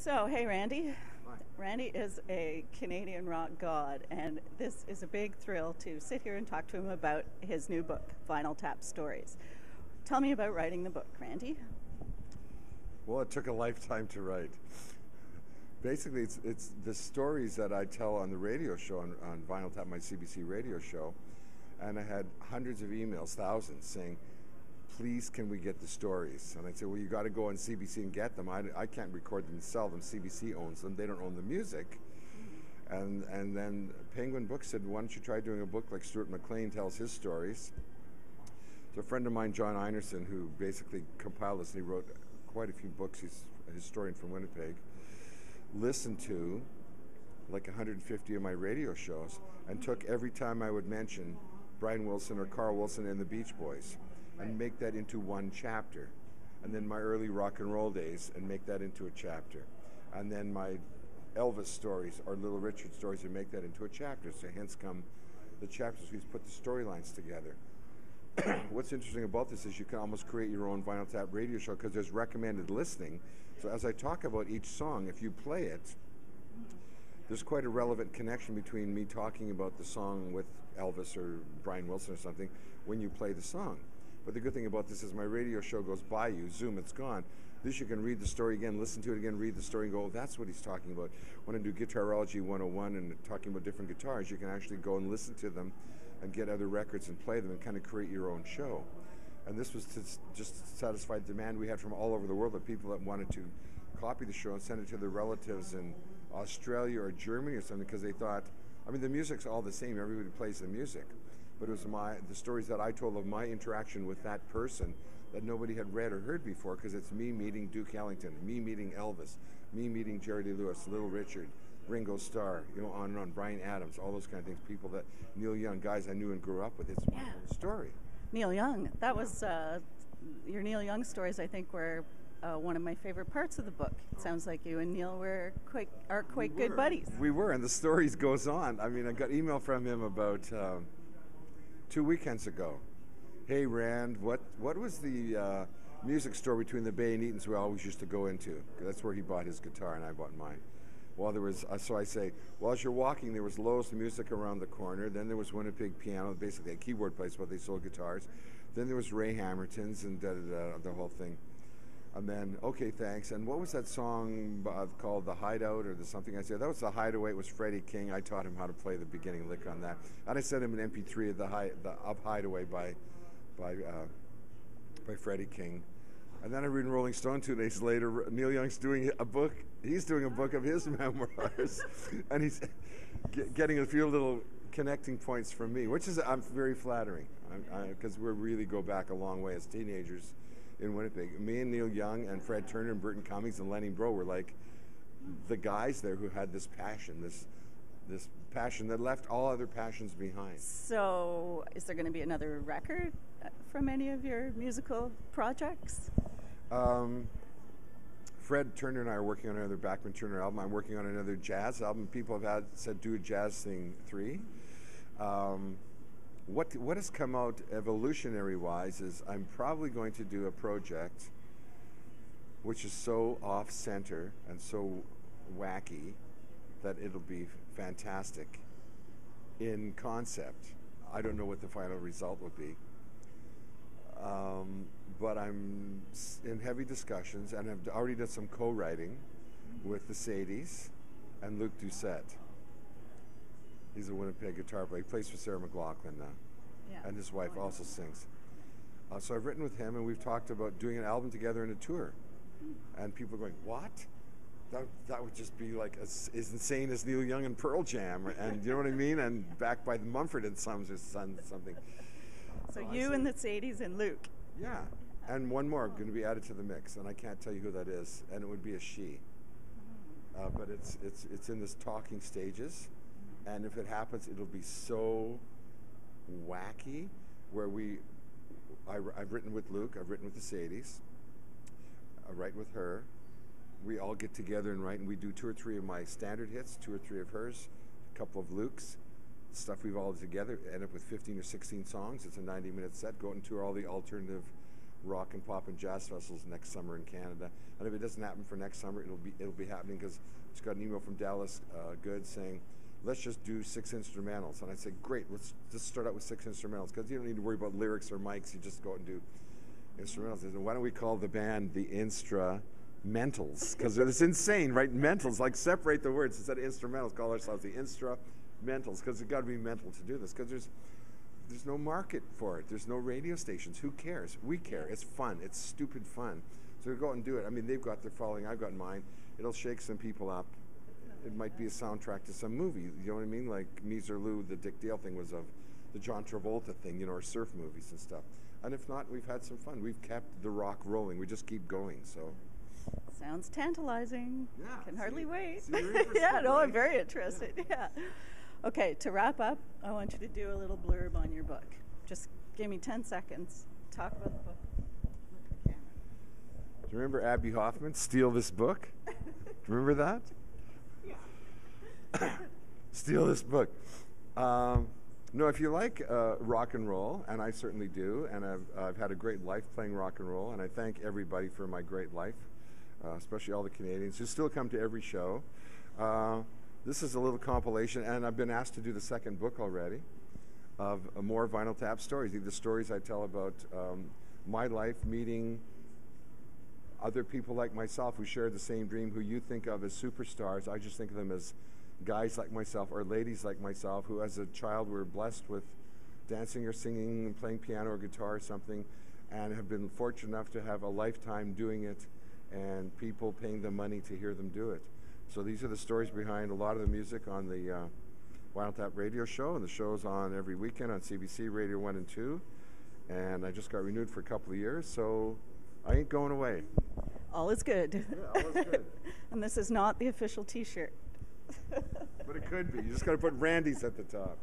So, hey, Randy. Hi. Randy is a Canadian rock god, and this is a big thrill to sit here and talk to him about his new book, Vinyl Tap Stories. Tell me about writing the book, Randy. Well, it took a lifetime to write. Basically, it's the stories that I tell on the radio show, on Vinyl Tap, my CBC radio show. And I had hundreds of emails, thousands, saying, please, can we get the stories? And I said, well, you got to go on CBC and get them. I can't record them and sell them. CBC owns them. They don't own the music. And then Penguin Books said, why don't you try doing a book like Stuart McLean tells his stories? So a friend of mine, John Einerson, who basically compiled this, and he wrote quite a few books. He's a historian from Winnipeg. Listened to like 150 of my radio shows and took every time I would mention Brian Wilson or Carl Wilson and the Beach Boys and make that into one chapter. And then my early rock and roll days and make that into a chapter. And then my Elvis stories or Little Richard stories and make that into a chapter. So hence come the chapters. We've put the storylines together. What's interesting about this is you can almost create your own Vinyl Tap radio show because there's recommended listening. So as I talk about each song, if you play it, there's quite a relevant connection between me talking about the song with Elvis or Brian Wilson or something when you play the song. But the good thing about this is my radio show goes by you, zoom, it's gone. This you can read the story again, listen to it again, read the story and go, oh, that's what he's talking about. When I do Guitarology 101 and talking about different guitars, you can actually go and listen to them and get other records and play them and kind of create your own show. And this was to just satisfy the demand we had from all over the world of people that wanted to copy the show and send it to their relatives in Australia or Germany or something because they thought, I mean, the music's all the same. Everybody plays the music. But it was the stories that I told of my interaction with that person that nobody had read or heard before because it's me meeting Duke Ellington, me meeting Elvis, me meeting Jerry Lee Lewis, Little Richard, Ringo Starr, on and on, Bryan Adams, all those kind of things, people that, Neil Young, guys I knew and grew up with. It's my own story. Neil Young. That was your Neil Young stories, I think, were one of my favorite parts of the book. It sounds like you and Neil are quite good buddies. We were, and the stories goes on. I mean, I got email from him about 2 weekends ago. Hey, Rand, what was the music store between the Bay and Eaton's we always used to go into? That's where he bought his guitar and I bought mine. Well, there was, so I say, well, as you're walking, there was Lowe's Music around the corner. Then there was Winnipeg Piano, basically a keyboard place, but they sold guitars. Then there was Ray Hamilton's and the whole thing. And then, okay, thanks. And what was that song called, The Hideout or the something? I said, that was The Hideaway. It was Freddie King. I taught him how to play the beginning lick on that. And I sent him an MP3 of Hideaway by Freddie King. And then I read in Rolling Stone 2 days later, Neil Young's doing a book. He's doing a book of his memoirs. And he's getting a few little connecting points from me, which is very flattering because we really go back a long way as teenagers in Winnipeg. Me and Neil Young and Fred Turner and Burton Cummings and Lenny Breau were like the guys there who had this passion, this passion that left all other passions behind. So is there going to be another record from any of your musical projects? Fred Turner and I are working on another Bachman Turner album. I'm working on another jazz album. People have said do a jazz thing 3. What has come out evolutionary-wise is I'm probably going to do a project which is so off-center and so wacky that it'll be fantastic in concept. I don't know what the final result will be. But I'm in heavy discussions and have already done some co-writing with the Sadies and Luke Doucette. He's a Winnipeg guitar player. He plays for Sarah McLachlan now. Yeah. And his wife also sings. So I've written with him and we've talked about doing an album together and a tour. And people are going, what? That would just be like as insane as Neil Young and Pearl Jam. And you know what I mean? And backed by the Mumford and Sons or something. So you and the Sadies and Luke. Yeah. And one more going to be added to the mix, and I can't tell you who that is, and it would be a she. But it's in this talking stages, and if it happens, it'll be so wacky. Where I've written with Luke, I've written with the Sadies, I write with her. We all get together and write, and we do 2 or 3 of my standard hits, 2 or 3 of hers, a couple of Luke's. Stuff we've all together, end up with 15 or 16 songs. It's a 90-minute set. Go and tour all the alternative rock and pop and jazz festivals next summer in Canada. And if it doesn't happen for next summer, it'll be happening, because I just got an email from Dallas Good saying, let's just do 6 instrumentals. And I said, great, let's just start out with 6 instrumentals, because you don't need to worry about lyrics or mics. You just go out and do instrumentals. I said, why don't we call the band the Instrumentals? Because it's insane, right? Mentals, like separate the words. Instead of instrumentals, call ourselves the Instrumentals, because you've got to be mental to do this, because there's no market for it. There's no radio stations. Who cares? We care. It's fun. It's stupid fun. So we go out and do it. I mean, they've got their following. I've got mine. It'll shake some people up. It might be a soundtrack to some movie. You know what I mean? Like Meeser Lou, the Dick Dale thing was of the John Travolta thing, or surf movies and stuff. And if not, we've had some fun. We've kept the rock rolling. We just keep going. So. Sounds tantalizing. Yeah. Can hardly wait. So you're interested, yeah, no, right? I'm very interested. Yeah. Okay, to wrap up, I want you to do a little blurb on your book. Just give me 10 seconds. Talk about the book. Look at the camera. Do you remember Abby Hoffman? Steal this book? Do you remember that? Yeah. Steal this book. No, if you like rock and roll, and I certainly do, and I've had a great life playing rock and roll, and I thank everybody for my great life, especially all the Canadians who still come to every show. This is a little compilation, and I've been asked to do the second book already of more Vinyl Tap stories. These are the stories I tell about my life meeting other people like myself who share the same dream, who you think of as superstars. I just think of them as guys like myself or ladies like myself who as a child were blessed with dancing or singing and playing piano or guitar or something, and have been fortunate enough to have a lifetime doing it and people paying them money to hear them do it. So these are the stories behind a lot of the music on the Vinyl Tap radio show, and the show's on every weekend on CBC Radio 1 and 2, and I just got renewed for a couple of years, so I ain't going away. All is good. Yeah, all is good. And this is not the official T-shirt. But it could be. You just got to put Randy's at the top.